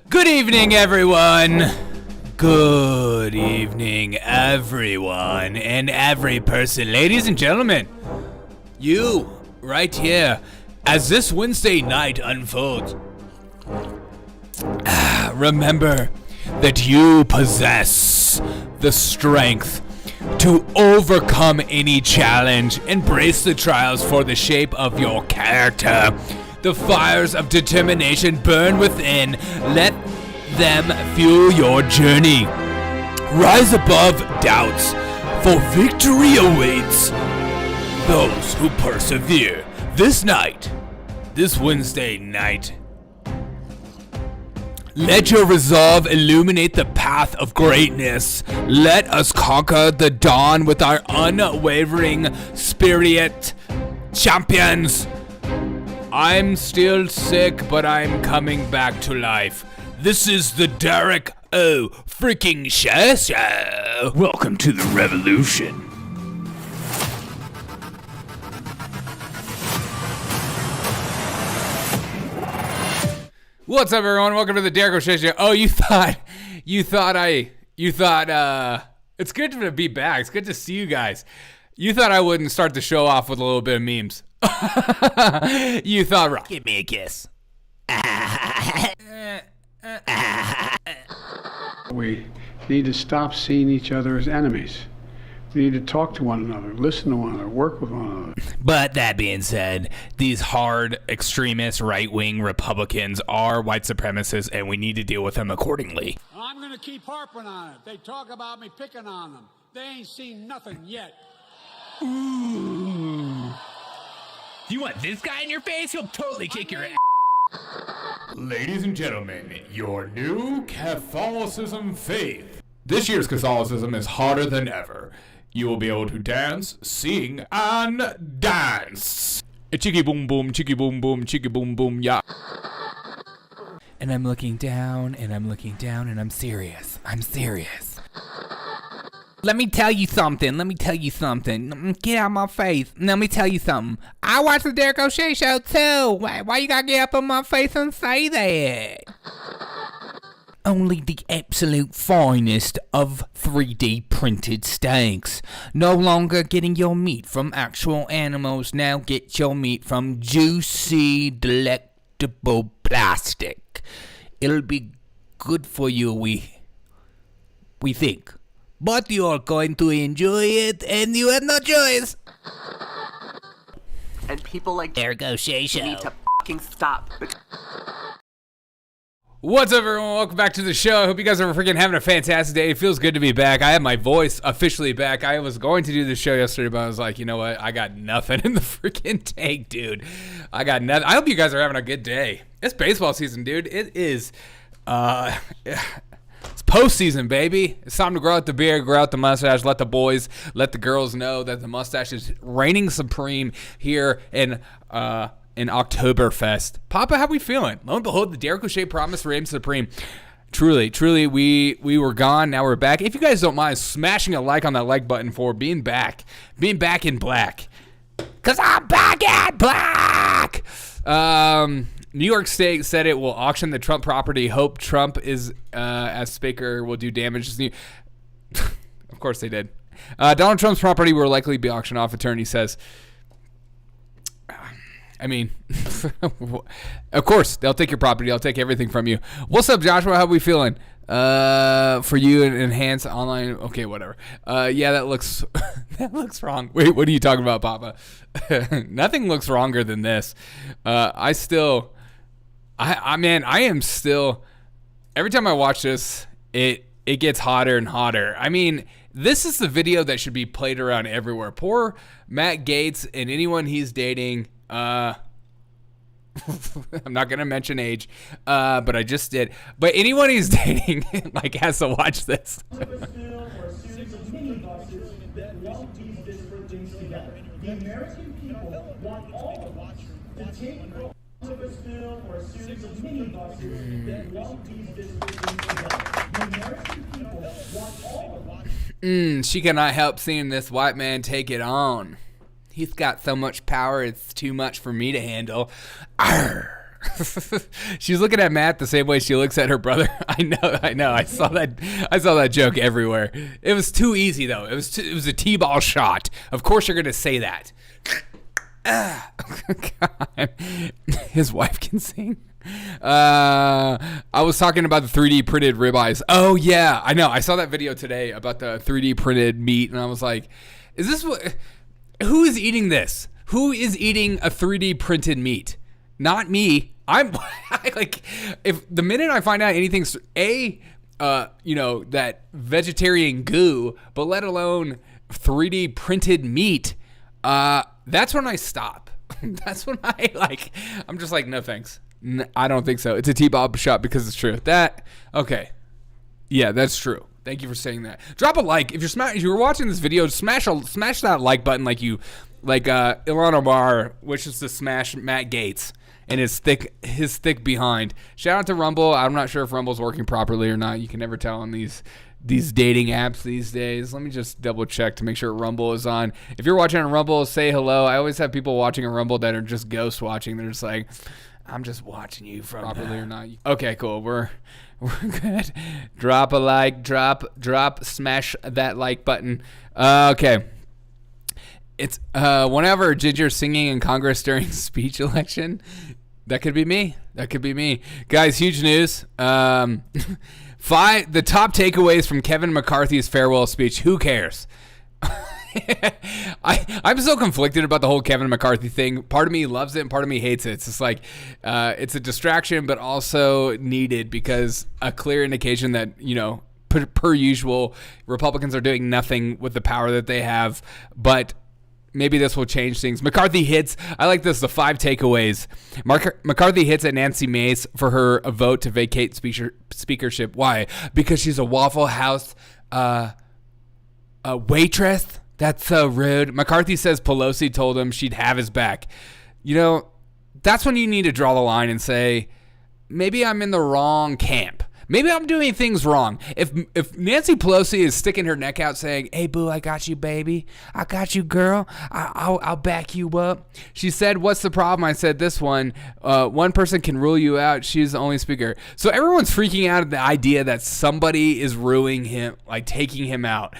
Good evening, everyone. Good evening, everyone, and every person. Ladies and gentlemen, you, right here, as this Wednesday night unfolds, remember that you possess the strength to overcome any challenge. Embrace the trials for the shape of your character. The fires of determination burn within. Let them fuel your journey. Rise above doubts, for victory awaits those who persevere. This night, this Wednesday night, let your resolve illuminate the path of greatness. Let us conquer the dawn with our unwavering spirit. Champions! I'm still sick, but I'm coming back to life. This is the Derek O. freaking Show. Welcome to the revolution. What's up, everyone? Welcome to the Derek O. Show. Oh, you thought, it's good to be back. It's good to see you guys. You thought I wouldn't start the show off with a little bit of memes. You thought, right. Give me a kiss. We need to stop seeing each other as enemies. We need to talk to one another, listen to one another, work with one another. But that being said, these hard extremist right-wing Republicans are white supremacists, and we need to deal with them accordingly. I'm going to keep harping on it. They talk about me picking on them. They ain't seen nothing yet. Ooh. You want this guy in your face? He'll totally kick your ass. Ladies and gentlemen, your new Catholicism faith. This year's Catholicism is harder than ever. You will be able to dance, sing, and dance. Chicky boom boom, chicky boom boom, chicky boom boom, yeah. And I'm looking down, and I'm looking down, and I'm serious. I'm serious. Let me tell you something. Get out of my face. Let me tell you something. I watch the Derek O'Shea show too. Why you gotta get up on my face and say that? Only the absolute finest of 3D printed steaks. No longer getting your meat from actual animals. Now get your meat from juicy, delectable plastic. It'll be good for you, we think. But you're going to enjoy it, and you have no choice. And people like Derek O'Shea Show need to fucking stop. What's up, everyone? Welcome back to the show. I hope you guys are freaking having a fantastic day. It feels good to be back. I have my voice officially back. I was going to do the show yesterday, but I was like, you know what? I got nothing in the freaking tank, dude. I got nothing. I hope you guys are having a good day. It's baseball season, dude. It is. It's postseason, baby. It's time to grow out the beard, grow out the mustache, let the boys, let the girls know that the mustache is reigning supreme here in Oktoberfest. Papa, how we feeling? Lo and behold, the Derek O'Shea promise reigns supreme. Truly, we were gone. Now we're back. If you guys don't mind smashing a like on that like button for being back in black. Because I'm back in black! New York State said it will auction the Trump property. Hope Trump is, as speaker, will do damage. Of course they did. Donald Trump's property will likely be auctioned off, attorney says. I mean, of course, they'll take your property. They'll take everything from you. What's up, Joshua? How we feeling? For you, enhance online. Okay, whatever. Yeah, that looks wrong. Wait, what are you talking about, Papa? Nothing looks wronger than this. I am still, every time I watch this, it gets hotter and hotter. I mean, this is the video that should be played around everywhere. Poor Matt Gaetz and anyone he's dating. I'm not going to mention age, but I just did. But anyone he's dating, like, has to watch this. The American people want all of us to take Columbusville or a series of minibuses that lump these districts together. The American people want all of us. She cannot help seeing this white man take it on. He's got so much power, it's too much for me to handle. Arr! She's looking at Matt the same way she looks at her brother. I know. I saw that joke everywhere. It was too easy though. It was a T-ball shot. Of course you're gonna say that. God. His wife can sing. I was talking about the 3D printed ribeyes. Oh yeah, I know. I saw that video today about the 3D printed meat, and I was like, "Is this what? Who is eating this? Who is eating a 3D printed meat? Not me. I'm like, if the minute I find out anything's that vegetarian goo, but let alone 3D printed meat, that's when I stop. That's when I'm just like, no thanks. I don't think so. It's a T-Bob shot because it's true. Okay. Yeah, that's true. Thank you for saying that. Drop a like. If you're watching this video, smash that like button like Ilhan Omar wishes to smash Matt Gaetz and his thick behind. Shout out to Rumble. I'm not sure if Rumble's working properly or not. You can never tell on these dating apps these days. Let me just double check to make sure Rumble is on. If you're watching on Rumble, say hello. I always have people watching on Rumble that are just ghost watching. They're just like, I'm just watching you from properly or not. Okay, cool. We're good. Drop a like. Drop. Smash that like button. Okay. It's whenever Ginger singing in Congress during speech election. That could be me. Guys, huge news. The top takeaways from Kevin McCarthy's farewell speech. Who cares? I'm so conflicted about the whole Kevin McCarthy thing. Part of me loves it and part of me hates it. It's just like it's a distraction, but also needed because a clear indication that, per usual, Republicans are doing nothing with the power that they have. But maybe this will change things. McCarthy hits. I like this. The 5 takeaways. McCarthy hits at Nancy Mace for her vote to vacate speakership. Why? Because she's a Waffle House waitress. That's so rude. McCarthy says Pelosi told him she'd have his back. That's when you need to draw the line and say, maybe I'm in the wrong camp. Maybe I'm doing things wrong. If Nancy Pelosi is sticking her neck out saying, hey, boo, I got you, baby. I got you, girl. I'll back you up. She said, what's the problem? I said, this one. One person can rule you out. She's the only speaker. So everyone's freaking out at the idea that somebody is ruling him, like taking him out,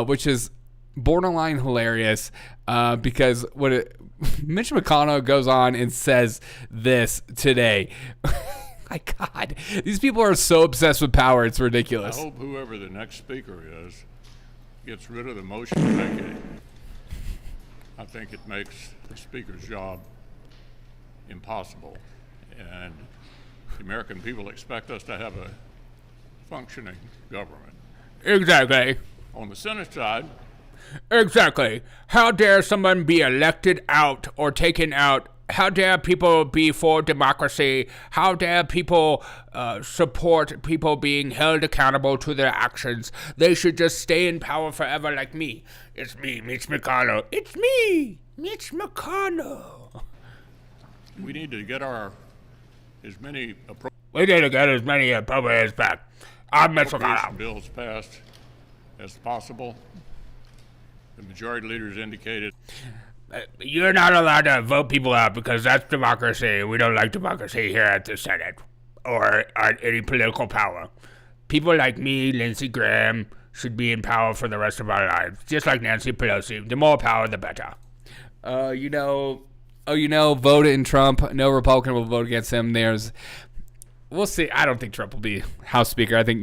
which is borderline hilarious because Mitch McConnell goes on and says this today. My God, these people are so obsessed with power. It's ridiculous. I hope whoever the next speaker is gets rid of the motion to vacate. I think it makes the speaker's job impossible. And the American people expect us to have a functioning government. Exactly. On the Senate side, exactly. How dare someone be elected out or taken out? How dare people be for democracy? How dare people support people being held accountable to their actions? They should just stay in power forever like me. It's me, Mitch McConnell. It's me, Mitch McConnell. we need to get as many appropriations back. I'm Mitch McConnell. Bills passed as possible. The majority leaders indicated you're not allowed to vote people out because that's democracy. We don't like democracy here at the Senate or at any political power. People like me, Lindsey Graham, should be in power for the rest of our lives, just like Nancy Pelosi. The more power, the better. Vote in Trump. No Republican will vote against him. We'll see. I don't think Trump will be House Speaker. I think,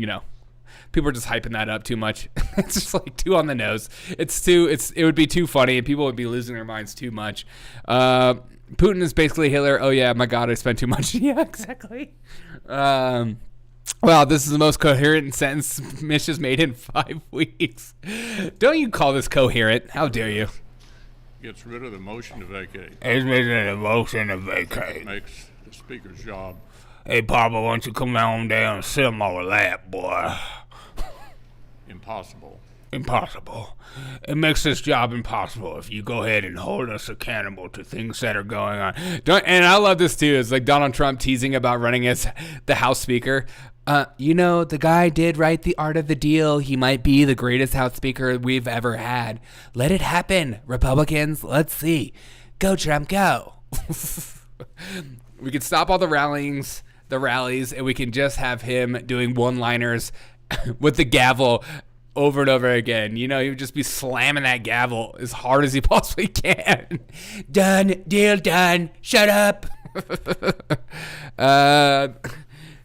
people are just hyping that up too much. It's just like too on the nose. It would be too funny and people would be losing their minds too much. Putin is basically Hitler. Oh yeah, my God, I spent too much. Yeah, exactly. Wow, this is the most coherent sentence Mitch has made in 5 weeks. Don't you call this coherent? How dare you? Gets rid of the motion to vacate. He's making a motion to vacate. It makes the speaker's job. Hey, Papa, why don't you come on down and sit on my lap, boy? Impossible. It makes this job impossible if you go ahead and hold us accountable to things that are going on. And I love this too. It's like Donald Trump teasing about running as the House Speaker. The guy did write The Art of the Deal. He might be the greatest House Speaker we've ever had. Let it happen, Republicans. Let's see. Go, Trump, go. We could stop all the rallies, and we can just have him doing one-liners with the gavel over and over again. You know, he would just be slamming that gavel as hard as he possibly can. Done, deal done, shut up.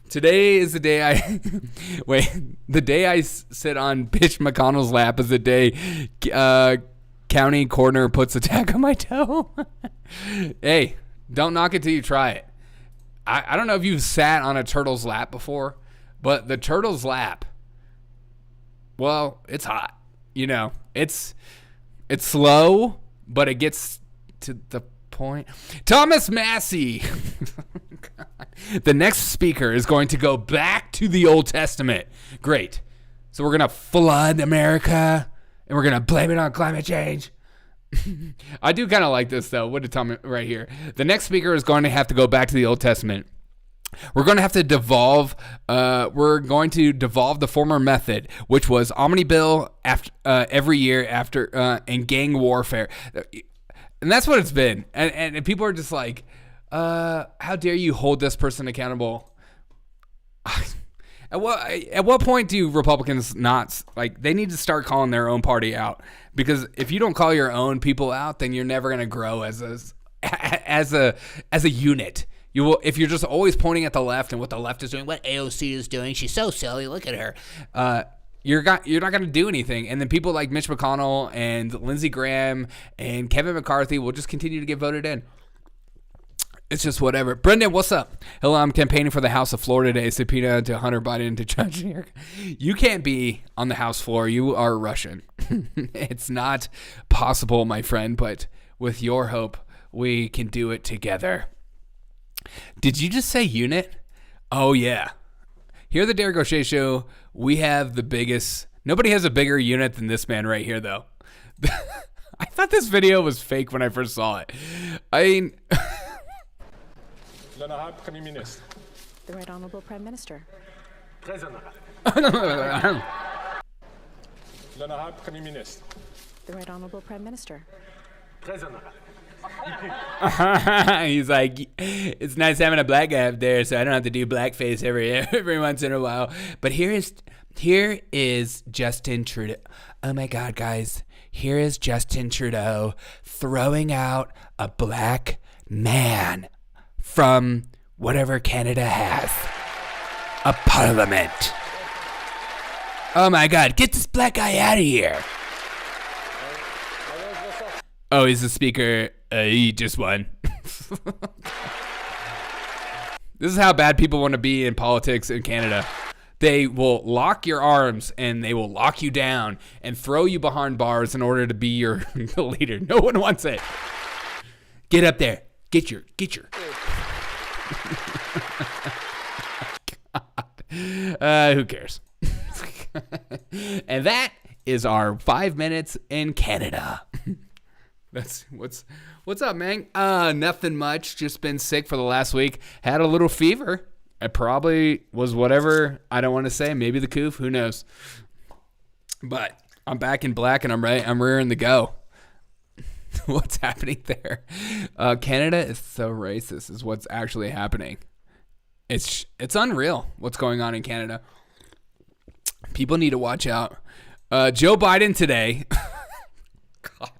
Today is the day the day I sit on Mitch McConnell's lap is the day county coroner puts a tag on my toe. Hey, don't knock it till you try it. I don't know if you've sat on a turtle's lap before, but the turtle's lap, well, it's hot. You know, it's slow, but it gets to the point. Thomas Massie. The next speaker is going to go back to the Old Testament. Great. So we're going to flood America, and we're going to blame it on climate change. I do kind of like this, though. What did Tom right here? The next speaker is going to have to go back to the Old Testament. We're going to have to devolve. We're going to devolve the former method, which was omnibus after every year after and gang warfare, and that's what it's been. And people are just like, how dare you hold this person accountable? At what point do Republicans not, like, they need to start calling their own party out? Because if you don't call your own people out, then you're never going to grow as a unit. You will, if you're just always pointing at the left and what the left is doing, what AOC is doing, she's so silly, look at her. You're not going to do anything. And then people like Mitch McConnell and Lindsey Graham and Kevin McCarthy will just continue to get voted in. It's just whatever. Brendan, what's up? Hello, I'm campaigning for the House of Florida today. Subpoena to Hunter Biden to judge here. You can't be on the House floor. You are Russian. It's not possible, my friend, but with your hope, we can do it together. Did you just say unit? Oh, yeah. Here at the Derek O'Shea Show, we have the biggest. Nobody has a bigger unit than this man right here, though. I thought this video was fake when I first saw it. I mean... L'honorable Premier Ministre. The Right Honorable Prime Minister. Très honorable. L'honorable Premier Ministre. The Right Honorable Prime Minister. Très honorable. He's like, it's nice having a black guy up there, so I don't have to do blackface every once in a while. But here is Justin Trudeau. Oh my God, guys! Here is Justin Trudeau throwing out a black man from whatever Canada has, a parliament. Oh my God! Get this black guy out of here! Oh, he's the speaker. He just won. This is how bad people want to be in politics in Canada. They will lock your arms and they will lock you down and throw you behind bars in order to be your leader. No one wants it. Get up there. Get your. God. Who cares? And that is our 5 minutes in Canada. That's what's up, man? Nothing much. Just been sick for the last week. Had a little fever. It probably was whatever. I don't want to say. Maybe the coof. Who knows? But I'm back in black and I'm ready. I'm rearing to go. What's happening there? Canada is so racist. Is what's actually happening. It's unreal what's going on in Canada. People need to watch out. Joe Biden today. God.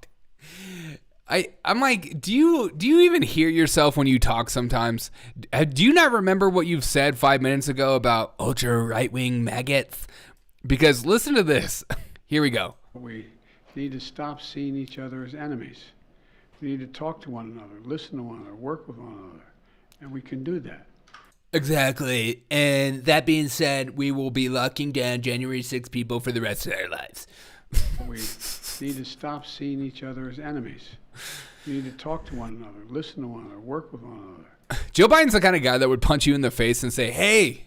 I'm like, do you even hear yourself when you talk sometimes? Do you not remember what you've said 5 minutes ago about ultra right-wing maggots? Because listen to this. Here we go. We need to stop seeing each other as enemies. We need to talk to one another, listen to one another, work with one another. And we can do that. Exactly. And that being said, we will be locking down January 6 people for the rest of their lives. We need to stop seeing each other as enemies. We need to talk to one another, listen to one another, work with one another. Joe Biden's the kind of guy that would punch you in the face and say, hey,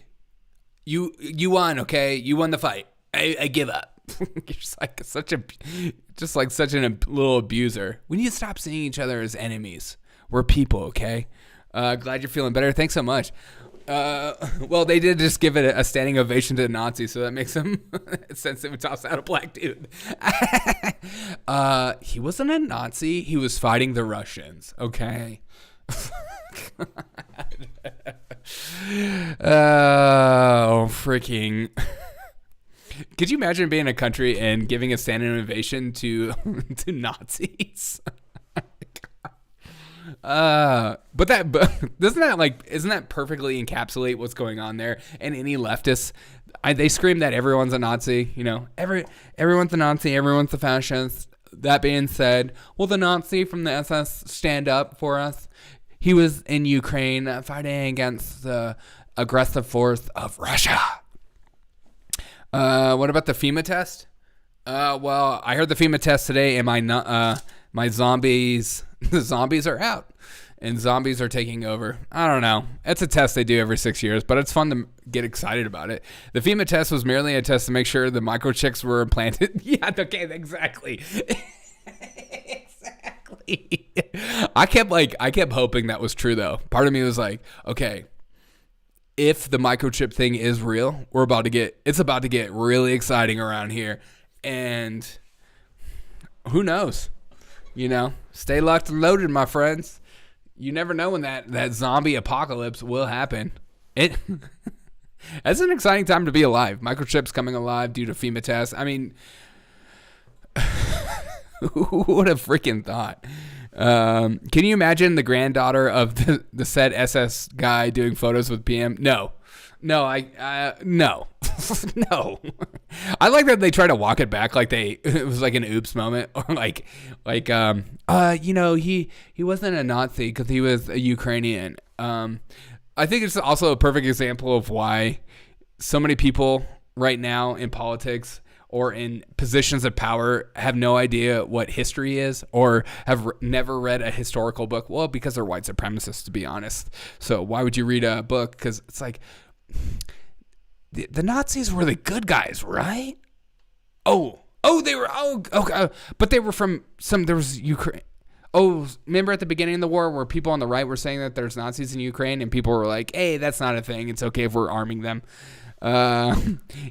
you won, okay? You won the fight. I give up. You're just like such a little abuser. We need to stop seeing each other as enemies. We're people, okay? Glad you're feeling better. Thanks so much. Well, they did just give it a standing ovation to the Nazis, so that makes him sense. It would toss out a black dude. He wasn't a Nazi. He was fighting the Russians. Okay. Oh, freaking. Could you imagine being a country and giving a standing ovation to Nazis? But isn't that perfectly encapsulate what's going on there? And any leftists, they scream that everyone's a Nazi. You know, everyone's a Nazi, everyone's a fascist. That being said, will the Nazi from the SS stand up for us? He was in Ukraine fighting against the aggressive force of Russia. What about the FEMA test? Well, I heard the FEMA test today, and my zombies, the zombies are out, and zombies are taking over. I don't know. It's a test they do every 6 years, but it's fun to get excited about it. The FEMA test was merely a test to make sure the microchips were implanted. Yeah, okay, exactly. Exactly. I kept hoping that was true, though. Part of me was like, okay, if the microchip thing is real, it's about to get really exciting around here. And who knows? You know, stay locked and loaded, my friends. You never know when that zombie apocalypse will happen. It's an exciting time to be alive. Microchips coming alive due to FEMA tests. I mean, who would have freaking thought? Can you imagine the granddaughter of the said SS guy doing photos with PM? No. No. No. I like that they try to walk it back like it was like an oops moment, or he wasn't a Nazi because he was a Ukrainian. I think it's also a perfect example of why so many people right now in politics or in positions of power have no idea what history is, or have never read a historical book. Well, because they're white supremacists, to be honest. So why would you read a book? Because it's like, the Nazis were the good guys, right? They were, okay. But they were there was Ukraine. Oh, remember at the beginning of the war where people on the right were saying that there's Nazis in Ukraine, and people were like, hey, that's not a thing. It's okay if we're arming them.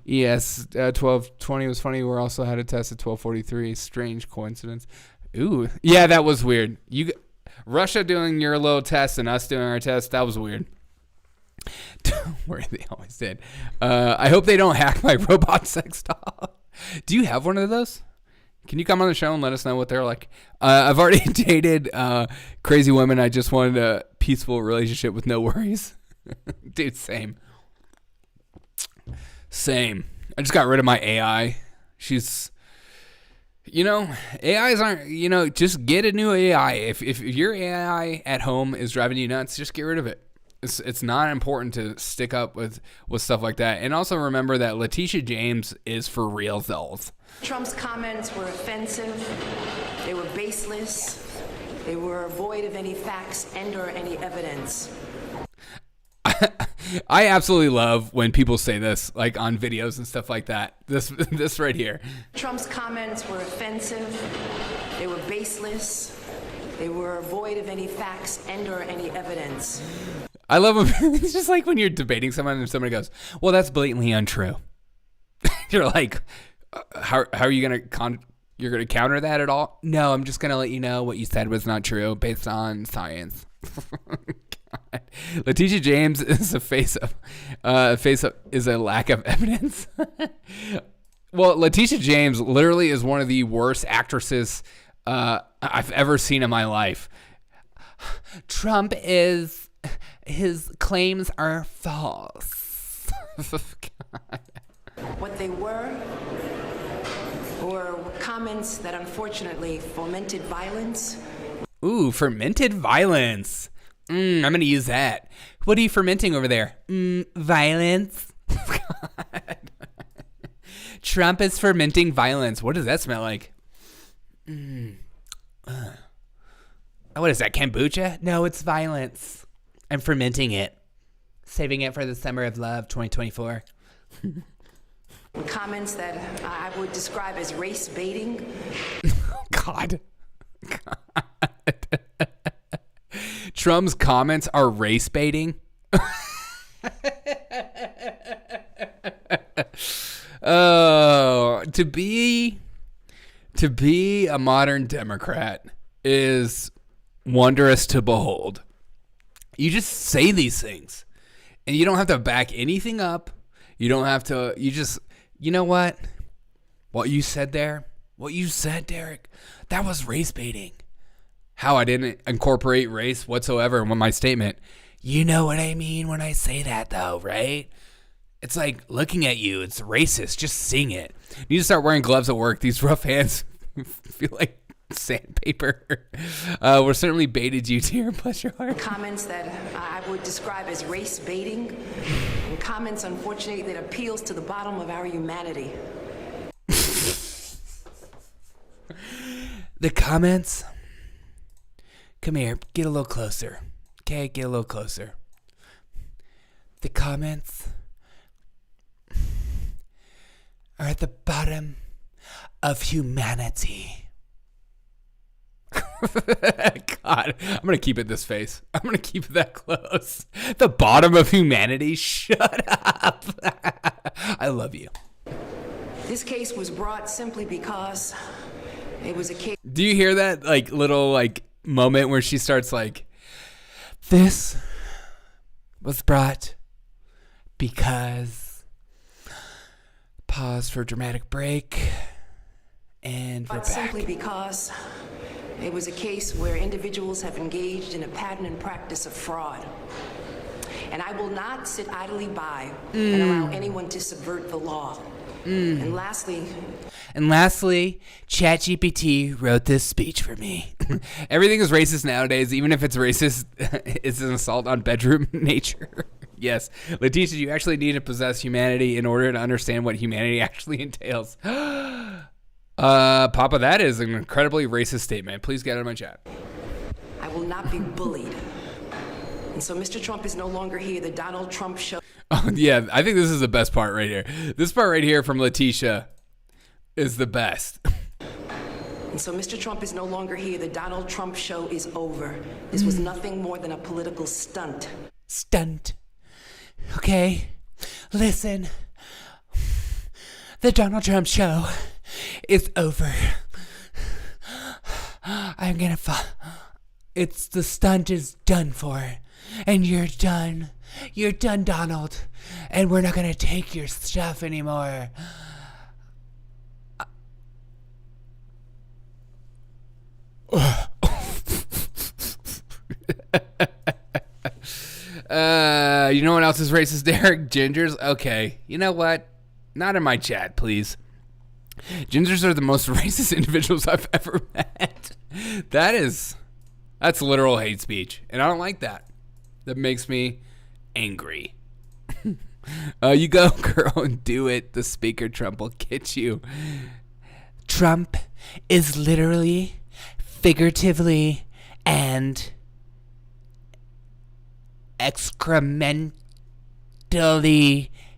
Yes, 12:20 was funny. We also had a test at 12:43. Strange coincidence. Ooh, yeah, that was weird. Russia doing your little test and us doing our test, that was weird. Where they always did. I hope they don't hack my robot sex doll. Do you have one of those? Can you come on the show and let us know what they're like? I've already dated crazy women. I just wanted a peaceful relationship with no worries. Dude, same. I just got rid of my AI. She's, AIs aren't, just get a new AI. If your AI at home is driving you nuts, just get rid of it. It's not important to stick up with stuff like that. And also remember that Letitia James is for real those. Trump's comments were offensive. They were baseless. They were void of any facts and or any evidence. I absolutely love when people say this, like on videos and stuff like that. This right here. Trump's comments were offensive. They were baseless. They were void of any facts and or any evidence. I love when it's just like when you're debating someone and somebody goes, well, that's blatantly untrue. You're like, how are you going to you're going to counter that at all? No, I'm just going to let you know what you said was not true based on science. God. Letitia James is a face of is a lack of evidence. Well, Letitia James literally is one of the worst actresses I've ever seen in my life. His claims are false. God. What they were comments that unfortunately fomented violence. Ooh, fermented violence. I'm going to use that. What are you fermenting over there? Violence. God. Trump is fermenting violence. What does that smell like? What is that, kombucha? No, it's violence. I'm fermenting it. Saving it for the summer of love, 2024. Comments that I would describe as race baiting. God. Trump's comments are race baiting. Oh, to be a modern Democrat is wondrous to behold. You just say these things. And you don't have to back anything up. You don't have to, you know what? What you said there, Derek, that was race baiting. How I didn't incorporate race whatsoever in my statement. You know what I mean when I say that, though, right? It's like looking at you. It's racist. Just sing it. You need to start wearing gloves at work. These rough hands feel like sandpaper. We're certainly baited you, dear. Bless your heart. Comments that I would describe as race baiting, and comments, unfortunately, that appeals to the bottom of our humanity. The comments. Come here. Get a little closer. Okay, get a little closer. The comments are at the bottom of humanity. God, I'm going to keep it this face. I'm going to keep it that close. The bottom of humanity? Shut up. I love you. This case was brought simply because it was a case. Do you hear that little moment where she starts this was brought because, pause for dramatic break, and we're back. Simply because it was a case where individuals have engaged in a pattern and practice of fraud. And I will not sit idly by and allow anyone to subvert the law. And lastly, ChatGPT wrote this speech for me. Everything is racist nowadays, even if it's racist, it's an assault on bedroom nature. Yes. Letitia, you actually need to possess humanity in order to understand what humanity actually entails. Papa, that is an incredibly racist statement. Please get out of my chat. I will not be bullied. And so Mr. Trump is no longer here. The Donald Trump show. Oh, yeah, I think this is the best part right here. This part right here from Letitia is the best. And so Mr. Trump is no longer here. The Donald Trump show is over. This was nothing more than a political stunt. Stunt. Okay, listen. The Donald Trump show is over. I'm gonna It's the stunt is done for. And you're done. You're done, Donald. And we're not gonna take your stuff anymore. You know what else is racist, Derek? Gingers? Okay. You know what? Not in my chat, please. Gingers are the most racist individuals I've ever met. That's literal hate speech. And I don't like that. That makes me angry. You go, girl, and do it. The speaker Trump will get you. Trump is literally, figuratively, and excrementally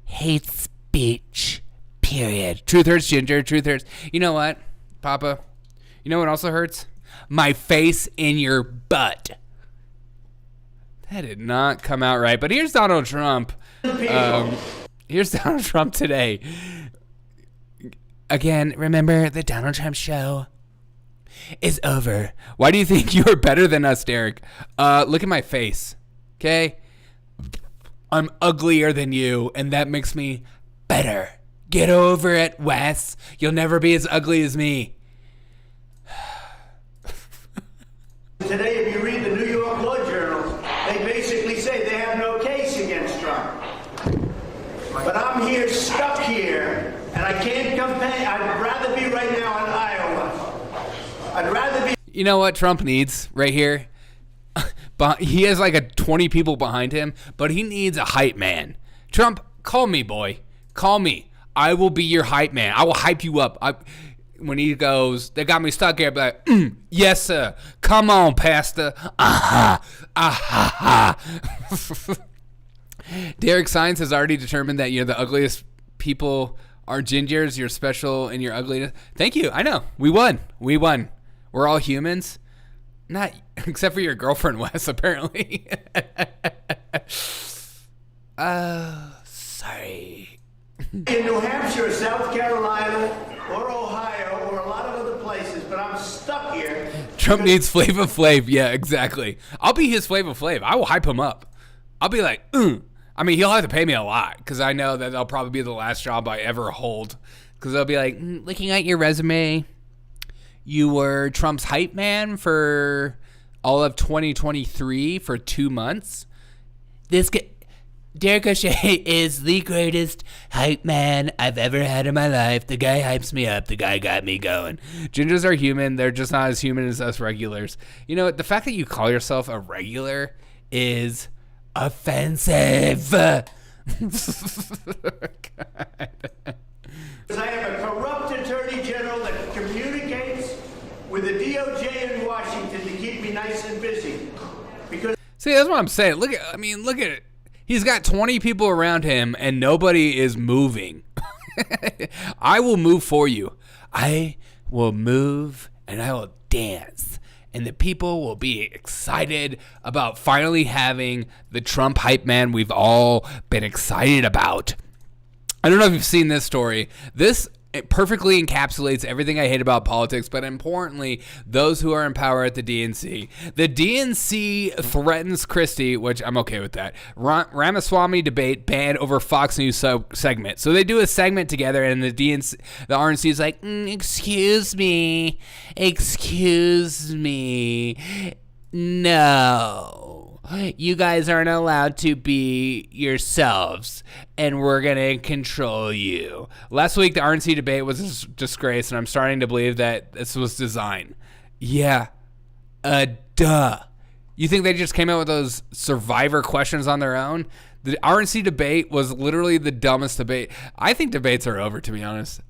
hate speech. Period. Truth hurts, Ginger. Truth hurts. You know what, Papa? You know what also hurts? My face in your butt. That did not come out right. But here's Donald Trump. Here's Donald Trump today. Again, remember, the Donald Trump show is over. Why do you think you are better than us, Derek? Look at my face. Okay? I'm uglier than you, and that makes me better. Get over it, Wes. You'll never be as ugly as me. Today, if you read the New York Law Journal, they basically say they have no case against Trump. But I'm here, stuck here, and I can't campaign. I'd rather be right now in Iowa. I'd rather be. You know what Trump needs right here? He has like 20 people behind him, but he needs a hype man. Trump, call me, boy. Call me. I will be your hype man. I will hype you up. When he goes, they got me stuck here, but yes, sir. Come on, Pastor. Derek Science has already determined that you're the ugliest people are gingers. You're special in your ugliness. Thank you. I know. We won. We're all humans. Not except for your girlfriend, Wes, apparently. Sorry. In New Hampshire, South Carolina, or Ohio or a lot of other places, but I'm stuck here. Trump needs Flava Flav. Yeah, exactly. I'll be his Flava Flav. I will hype him up. I'll be like, I mean, he'll have to pay me a lot because I know that that'll probably be the last job I ever hold. Because they'll be like, looking at your resume, you were Trump's hype man for all of 2023 for 2 months. This guy, Derek O'Shea, is the greatest hype man I've ever had in my life. The guy hypes me up. The guy got me going. Gingers are human. They're just not as human as us regulars. You know, the fact that you call yourself a regular is offensive. God. I have a corrupt attorney general that communicates with the DOJ in Washington to keep me nice and busy. Because see, that's what I'm saying. Look at it. He's got 20 people around him and nobody is moving. I will move for you. I will move and I will dance. And the people will be excited about finally having the Trump hype man we've all been excited about. I don't know if you've seen this story. It perfectly encapsulates everything I hate about politics, but importantly, those who are in power at the DNC. The DNC threatens Christie, which I'm okay with that. Ramaswamy debate banned over Fox News segment. So they do a segment together, and the RNC is like, excuse me, no. You guys aren't allowed to be yourselves, and we're going to control you. Last week, the RNC debate was a disgrace, and I'm starting to believe that this was design. Yeah. Duh. You think they just came out with those Survivor questions on their own? The RNC debate was literally the dumbest debate. I think debates are over, to be honest.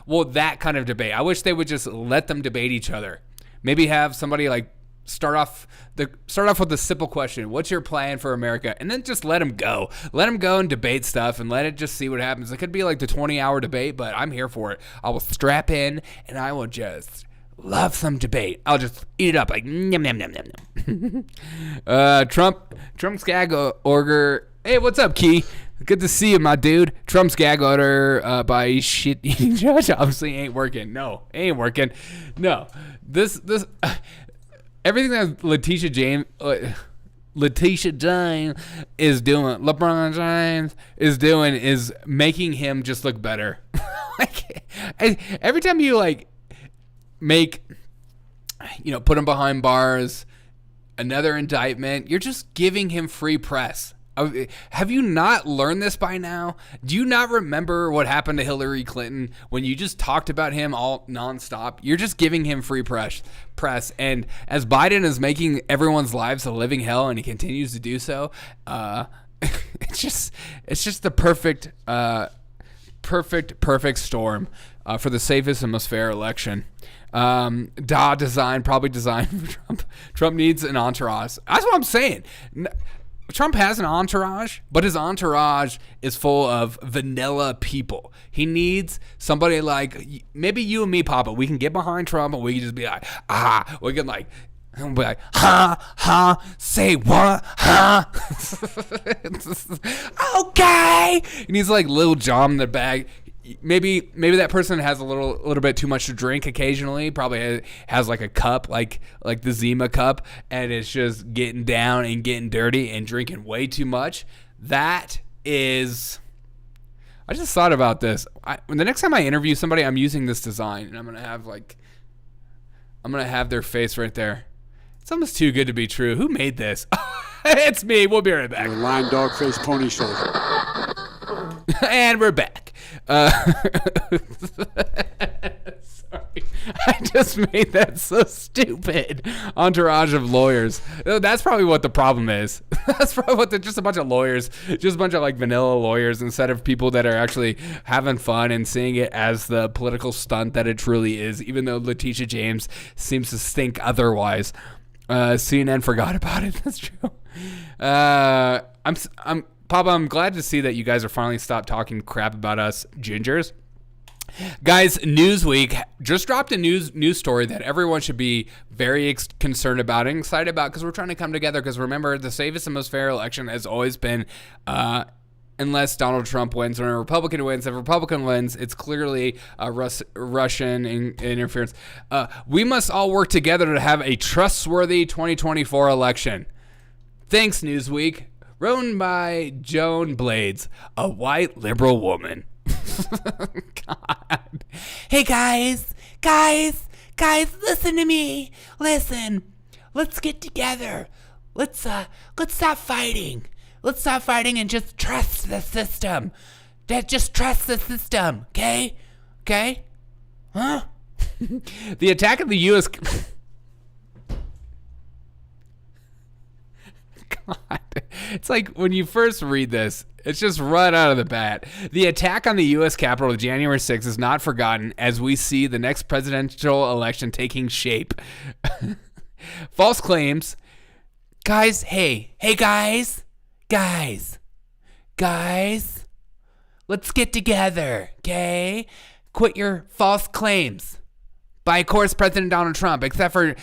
Well, that kind of debate. I wish they would just let them debate each other. Maybe have somebody like start off with a simple question. What's your plan for America? And then just let them go. Let them go and debate stuff and let it just see what happens. It could be like the 20-hour debate, but I'm here for it. I will strap in and I will just love some debate. I'll just eat it up like nom nom nom nom nom. Trump's gag order. Hey, what's up, Key? Good to see you, my dude. Trump's gag order by shit-eating judge obviously ain't working. No, ain't working. No, this. Everything that Letitia James is doing, LeBron James is doing, is making him just look better. Every time you put him behind bars, another indictment, you're just giving him free press. Have you not learned this by now? Do you not remember what happened to Hillary Clinton when you just talked about him all nonstop? You're just giving him free press. And as Biden is making everyone's lives a living hell, and he continues to do so, it's just the perfect storm for the safest and most fair election. Probably designed for Trump. Trump needs an entourage. That's what I'm saying. Trump has an entourage, but his entourage is full of vanilla people. He needs somebody like maybe you and me, Papa. We can get behind Trump and we can just be like, we can be like, say what, okay. And he's like Lil Jon in the bag. Maybe that person has a little bit too much to drink occasionally. Probably has like a cup, like the Zima cup, and it's just getting down and getting dirty and drinking way too much. That is. I just thought about this. The next time I interview somebody, I'm using this design, and I'm gonna have their face right there. It's almost too good to be true. Who made this? It's me. We'll be right back. Your line dog face pony shoulder. And we're back. Sorry, I just made that so stupid. Entourage of lawyers. That's probably what the problem is. That's probably what just a bunch of lawyers, just a bunch of like vanilla lawyers instead of people that are actually having fun and seeing it as the political stunt that it truly is, even though Letitia James seems to think otherwise. CNN forgot about it. That's true. Papa, I'm glad to see that you guys are finally stopped talking crap about us gingers. Guys, Newsweek just dropped a news story that everyone should be very concerned about and excited about because we're trying to come together because remember, the safest and most fair election has always been unless Donald Trump wins or a Republican wins. If a Republican wins, it's clearly Russian interference. We must all work together to have a trustworthy 2024 election. Thanks, Newsweek. Written by Joan Blades, a white liberal woman. God. Hey, guys, listen to me. Listen. Let's get together. Let's stop fighting. Let's stop fighting and just trust the system. Just trust the system, okay? Okay? Huh? The attack of the U.S. God. It's like when you first read this, it's just right out of the bat. The attack on the U.S. Capitol January 6th is not forgotten as we see the next presidential election taking shape. False claims. Guys, hey guys, let's get together, okay? Quit your false claims. By, of course, President Donald Trump, except for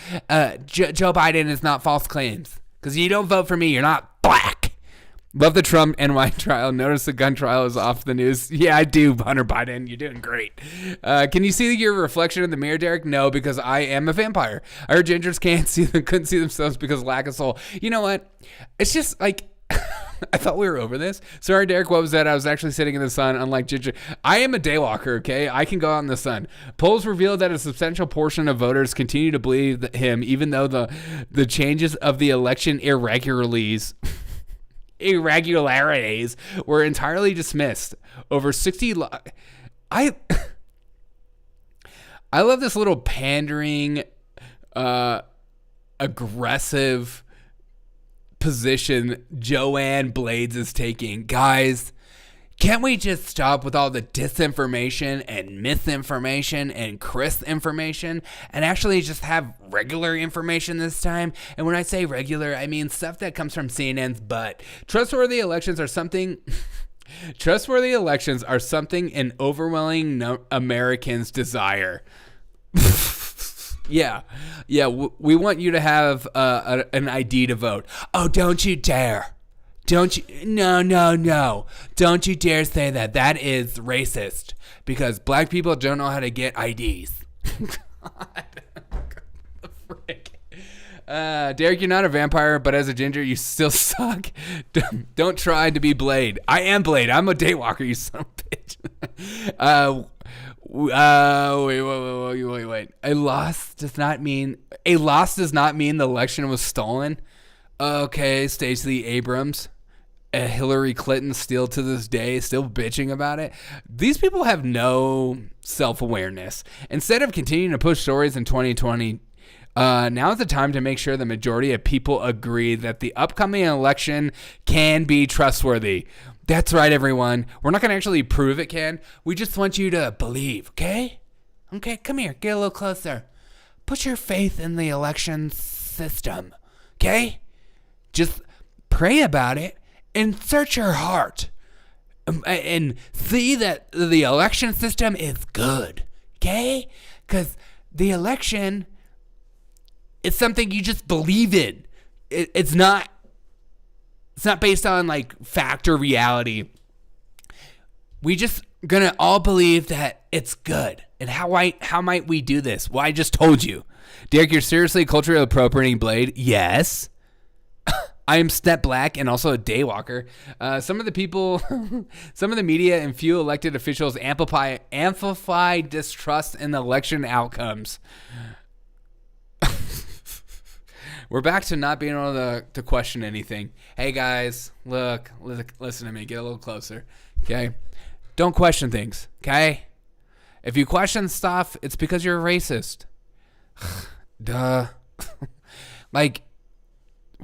Joe Biden is not false claims. Because you don't vote for me, you're not black. Love the Trump NY trial. Notice the gun trial is off the news. Yeah, I do, Hunter Biden. You're doing great. Can you see your reflection in the mirror, Derek? No, because I am a vampire. I heard gingers couldn't see themselves because of lack of soul. You know what? It's just like... I thought we were over this. Sorry, Derek, what was that? I was actually sitting in the sun, unlike Ginger. I am a daywalker, okay? I can go out in the sun. Polls revealed that a substantial portion of voters continue to believe him, even though the changes of the election irregularities were entirely dismissed. Over 60... I love this little pandering, aggressive position Joanne Blades is taking. Guys, can't we just stop with all the disinformation and misinformation and crisp information and actually just have regular information this time? And when I say regular, I mean stuff that comes from CNN's butt. Trustworthy elections are something an overwhelming Americans desire. Yeah, we want you to have an ID to vote. Oh, don't you dare. No. Don't you dare say that. That is racist because black people don't know how to get IDs. God. The frick. Derek, you're not a vampire, but as a ginger, you still suck. Don't try to be Blade. I am Blade. I'm a daywalker, you son of a bitch. Wait. A loss does not mean the election was stolen. Okay, Stacey Abrams, Hillary Clinton still to this day still bitching about it. These people have no self-awareness. Instead of continuing to push stories in 2020, now is the time to make sure the majority of people agree that the upcoming election can be trustworthy. That's right, everyone. We're not going to actually prove it can. We just want you to believe, okay? Okay, come here. Get a little closer. Put your faith in the election system, okay? Just pray about it and search your heart and see that the election system is good, okay? Because the election is something you just believe in. It's not based on like fact or reality. We just gonna all believe that it's good. And how might we do this? Well, I just told you. Derek, you're seriously culturally appropriating Blade? Yes. I am step black and also a daywalker. Some of the media and few elected officials amplify distrust in the election outcomes. We're back to not being able to question anything. Hey guys, look, listen to me. Get a little closer, okay? Don't question things, okay? If you question stuff, it's because you're a racist. Duh. Like,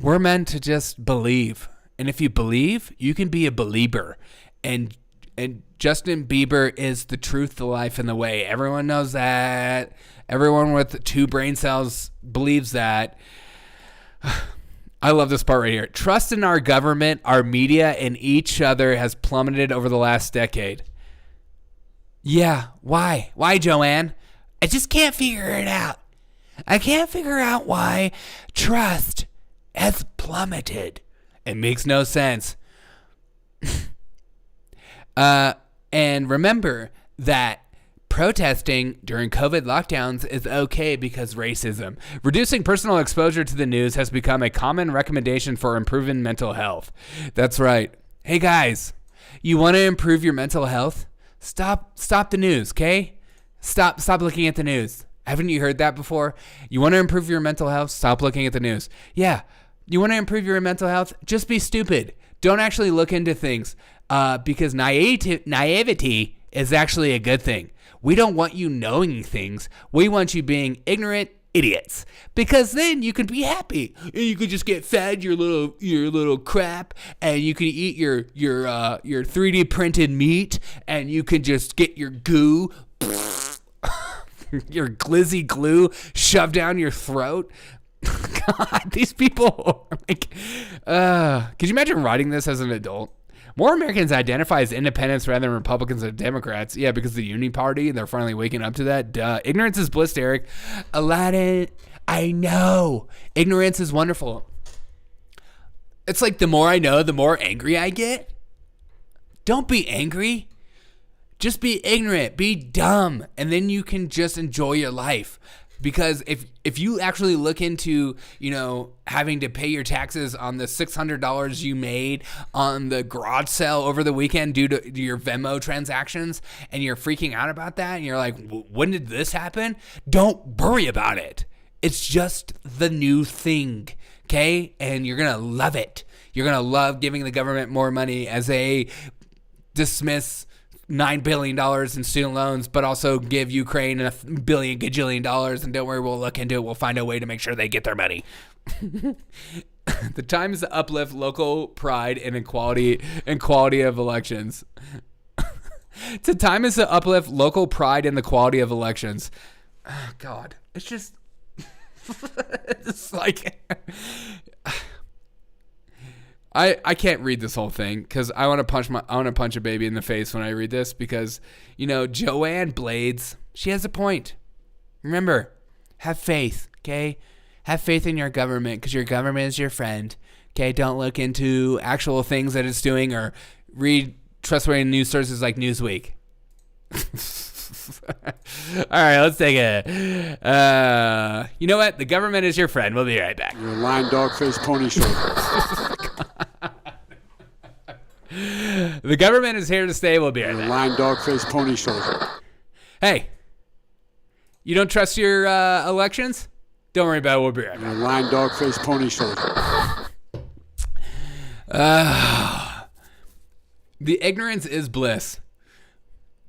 we're meant to just believe. And if you believe, you can be a believer. And Justin Bieber is the truth, the life, and the way. Everyone knows that. Everyone with 2 brain cells believes that. I love this part right here. Trust in our government, our media, and each other has plummeted over the last decade. Yeah, why? Why, Joanne? I just can't figure it out. I can't figure out why trust has plummeted. It makes no sense. And remember that protesting during COVID lockdowns is okay because racism. Reducing personal exposure to the news has become a common recommendation for improving mental health. That's right. Hey guys, you want to improve your mental health? Stop the news, okay? Stop looking at the news. Haven't you heard that before? You want to improve your mental health? Stop looking at the news. Yeah. You want to improve your mental health? Just be stupid. Don't actually look into things because naivety is actually a good thing. We don't want you knowing things. We want you being ignorant idiots, because then you can be happy. You could just get fed your little crap, and you can eat your 3D printed meat, and you can just get your goo, your glizzy glue shoved down your throat. God, these people are like, could you imagine writing this as an adult? More Americans identify as independents rather than Republicans or Democrats. Yeah, because the Uni Party, they're finally waking up to that. Duh. Ignorance is bliss, Derek. Aladdin, I know. Ignorance is wonderful. It's like the more I know, the more angry I get. Don't be angry. Just be ignorant. Be dumb. And then you can just enjoy your life. Because if you actually look into, having to pay your taxes on the $600 you made on the garage sale over the weekend due to your Venmo transactions, and you're freaking out about that, and you're like, when did this happen? Don't worry about it. It's just the new thing, okay? And you're going to love it. You're going to love giving the government more money as they dismiss $9 billion in student loans, but also give Ukraine $1 billion gajillion dollars. And don't worry, we'll look into it. We'll find a way to make sure they get their money. The time is to uplift local pride and quality of elections. The time is to uplift local pride in the quality of elections. Oh, God, it's just, it's like, I can't read this whole thing because I want to punch a baby in the face when I read this, because Joanne Blades, she has a point. Remember, have faith, okay? Have faith in your government, because your government is your friend. Okay, don't look into actual things that it's doing, or read trustworthy news sources like Newsweek. All right, let's take it. You know what? The government is your friend. We'll be right back. You're a lying dog face pony shoulder. The government is here to stay. We'll be right back. Lying dog face pony shoulder. Hey, you don't trust your elections? Don't worry about it. We'll be right back. Lying dog face pony shoulder. The ignorance is bliss,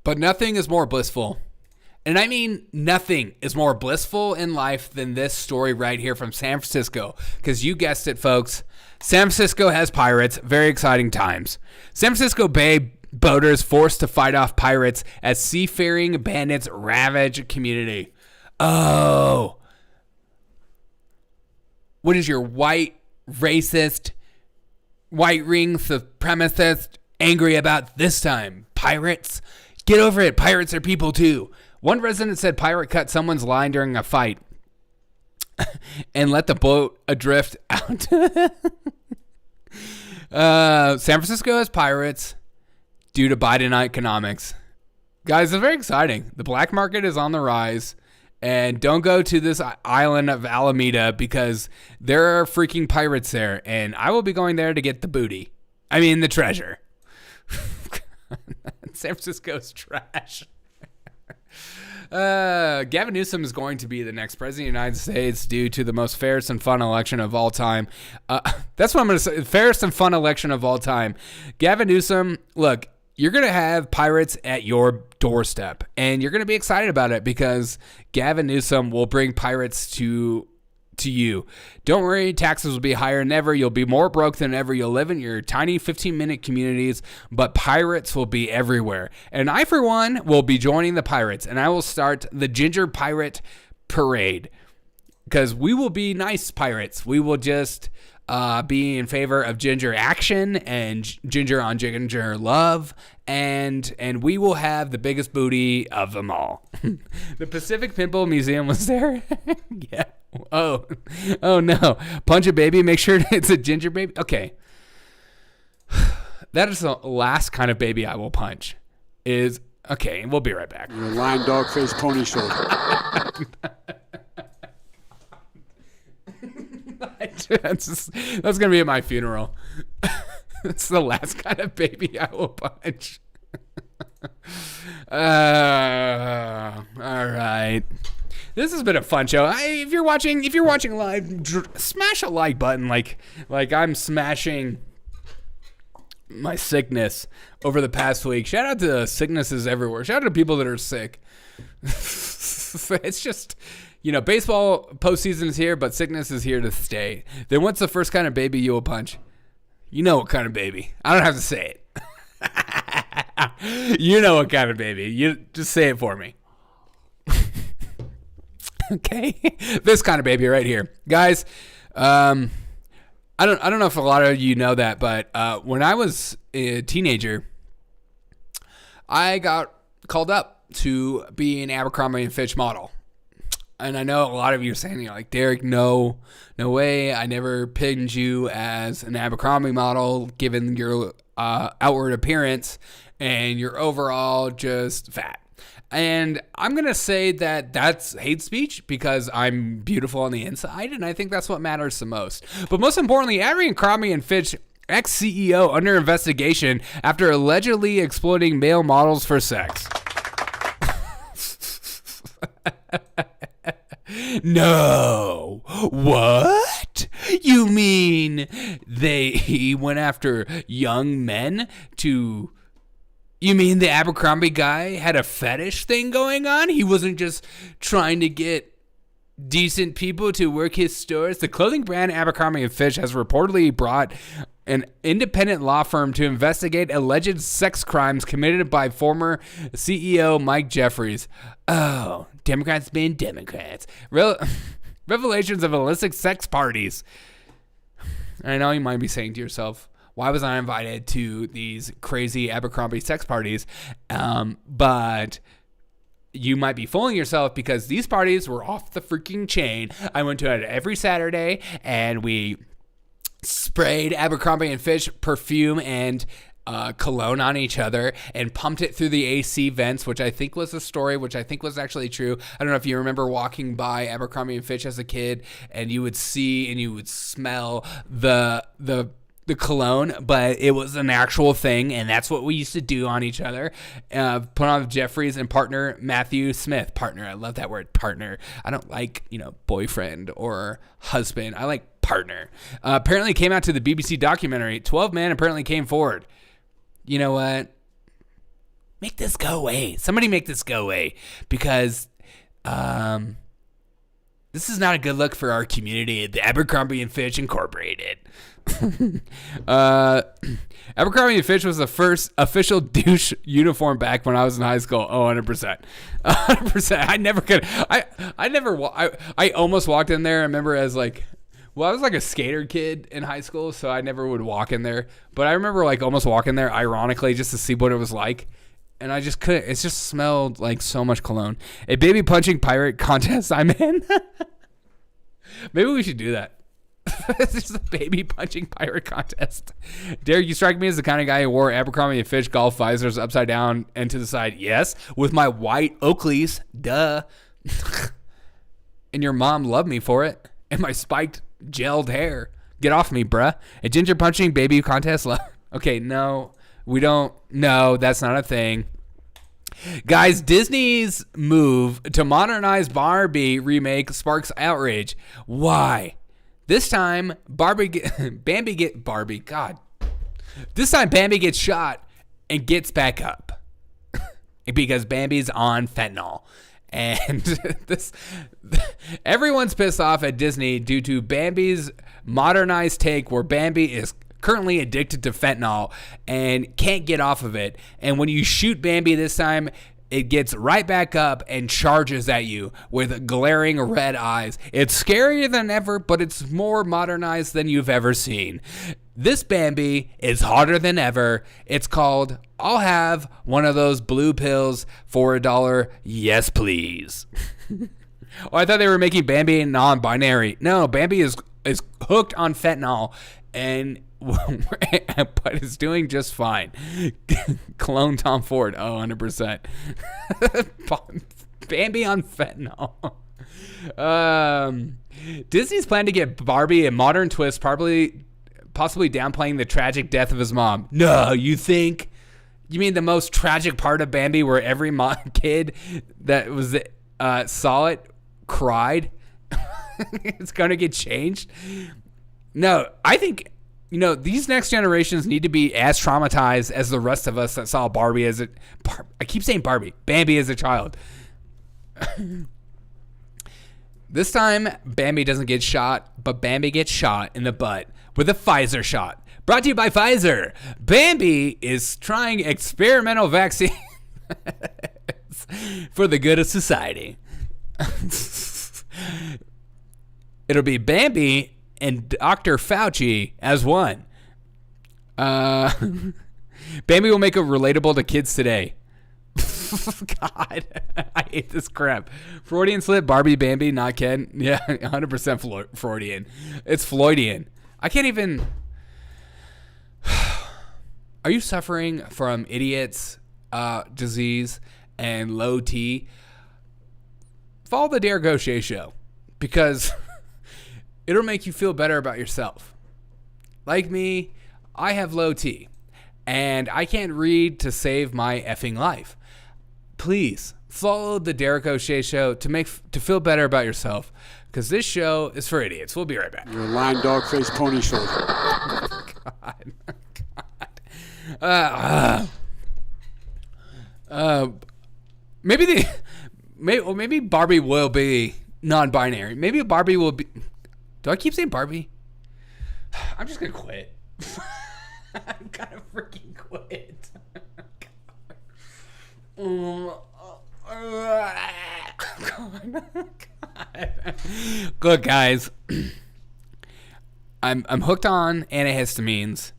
but nothing is more blissful. And I mean, nothing is more blissful in life than this story right here from San Francisco. Because you guessed it, folks. San Francisco has pirates. Very exciting times. San Francisco Bay boaters forced to fight off pirates as seafaring bandits ravage community. Oh. What is your white, racist, white ring supremacist angry about this time? Pirates? Get over it. Pirates are people too. One resident said pirate cut someone's line during a fight and let the boat adrift out. San Francisco has pirates due to Biden economics. Guys, it's very exciting. The black market is on the rise. And don't go to this island of Alameda, because there are freaking pirates there. And I will be going there to get the booty. I mean, the treasure. San Francisco's trash. Gavin Newsom is going to be the next president of the United States due to the most fairest and fun election of all time. That's what I'm going to say. Fairest and fun election of all time. Gavin Newsom, look, you're going to have pirates at your doorstep, and you're going to be excited about it because Gavin Newsom will bring pirates to you. Don't worry, taxes will be higher than ever. You'll be more broke than ever. You'll live in your tiny 15-minute communities, but pirates will be everywhere. And I, for one, will be joining the pirates, and I will start the Ginger Pirate Parade, because we will be nice pirates. We will just be in favor of ginger action and ginger on ginger love, and we will have the biggest booty of them all. The Pacific Pimple Museum was there. Yeah. Oh no. Punch a baby. Make sure it's a ginger baby. Okay. That is the last kind of baby I will punch. Okay, we'll be right back. Your lion dog face pony shoulder. That's going to be at my funeral. It's the last kind of baby I will punch. All right. This has been a fun show. If you're watching live, smash a like button like I'm smashing my sickness over the past week. Shout out to sicknesses everywhere. Shout out to people that are sick. It's just, baseball postseason is here, but sickness is here to stay. Then what's the first kind of baby you will punch? You know what kind of baby. I don't have to say it. You know what kind of baby. You just say it for me. Okay? This kind of baby right here. Guys, I don't know if a lot of you know that, but when I was a teenager, I got called up to be an Abercrombie & Fitch model. And I know a lot of you are saying, Derek, no way. I never pinned you as an Abercrombie model, given your outward appearance and your overall just fat. And I'm going to say that that's hate speech because I'm beautiful on the inside, and I think that's what matters the most. But most importantly, Abercrombie & Fitch ex-CEO under investigation after allegedly exploiting male models for sex. No. What? You mean he went after young men to... You mean the Abercrombie guy had a fetish thing going on? He wasn't just trying to get decent people to work his stores? The clothing brand Abercrombie & Fitch has reportedly brought an independent law firm to investigate alleged sex crimes committed by former CEO Mike Jeffries. Oh, Democrats being Democrats. Revelations of illicit sex parties. I know you might be saying to yourself, why was I invited to these crazy Abercrombie sex parties? But you might be fooling yourself because these parties were off the freaking chain. I went to it every Saturday, and we sprayed Abercrombie & Fitch perfume and cologne on each other and pumped it through the AC vents, which I think was a story, which I think was actually true. I don't know if you remember walking by Abercrombie & Fitch as a kid, and you would see and you would smell the cologne, but it was an actual thing, and that's what we used to do on each other. Put on Jeffries and partner Matthew Smith. Partner, I love that word, partner. I don't like, boyfriend or husband. I like partner. Apparently came out to the BBC documentary. 12 men apparently came forward. You know what? Make this go away. Somebody make this go away, because this is not a good look for our community at the Abercrombie & Fitch Incorporated. Abercrombie & Fitch was the first official douche uniform back when I was in high school. Oh, 100%. 100%. I never could. I almost walked in there. I remember as I was like a skater kid in high school, so I never would walk in there. But I remember almost walking there, ironically, just to see what it was like. And I just couldn't. It just smelled like so much cologne. A baby punching pirate contest I'm in. Maybe we should do that. It's just a baby punching pirate contest. Derek, you strike me as the kind of guy who wore Abercrombie & Fitch golf visors upside down and to the side. Yes, with my white Oakleys. Duh. And your mom loved me for it. And my spiked gelled hair. Get off me, bruh. A ginger punching baby contest. Okay, no. We don't. No, that's not a thing. Guys, Disney's move to modernize Barbie remake sparks outrage. Why? This time, Bambi gets shot and gets back up because Bambi's on fentanyl. And everyone's pissed off at Disney due to Bambi's modernized take where Bambi is currently addicted to fentanyl and can't get off of it. And when you shoot Bambi this time, it gets right back up and charges at you with glaring red eyes. It's scarier than ever, but it's more modernized than you've ever seen. This Bambi is hotter than ever. It's called, I'll have one of those blue pills for $1. Yes, please. Oh, I thought they were making Bambi non-binary. No, Bambi is hooked on fentanyl, and but is doing just fine. Clone Tom Ford. Oh, 100%. Bambi on fentanyl. Disney's plan to get Barbie a modern twist, possibly downplaying the tragic death of his mom. No, you think? You mean the most tragic part of Bambi, where every kid that was saw it cried? It's gonna get changed? No, I think these next generations need to be as traumatized as the rest of us that saw Barbie as I keep saying Bambi as a child. This time, Bambi doesn't get shot, but Bambi gets shot in the butt with a Pfizer shot. Brought to you by Pfizer. Bambi is trying experimental vaccines for the good of society. It'll be Bambi and Dr. Fauci as one. Bambi will make it relatable to kids today. God, I hate this crap. Freudian slip, Barbie, Bambi, not Ken. Yeah, 100% Freudian. It's Floydian. I can't even... Are you suffering from idiots, disease, and low T? Follow the Dare Gaucher show, because it'll make you feel better about yourself. Like me, I have low T, and I can't read to save my effing life. Please follow the Dare Gaucher show to feel better about yourself, because this show is for idiots. We'll be right back. You're a lying dog face pony shoulder. God. Maybe Barbie will be non-binary. Maybe Barbie will be. Do I keep saying Barbie? I'm just gonna quit. I'm gonna freaking quit. God. Look, guys, I'm hooked on antihistamines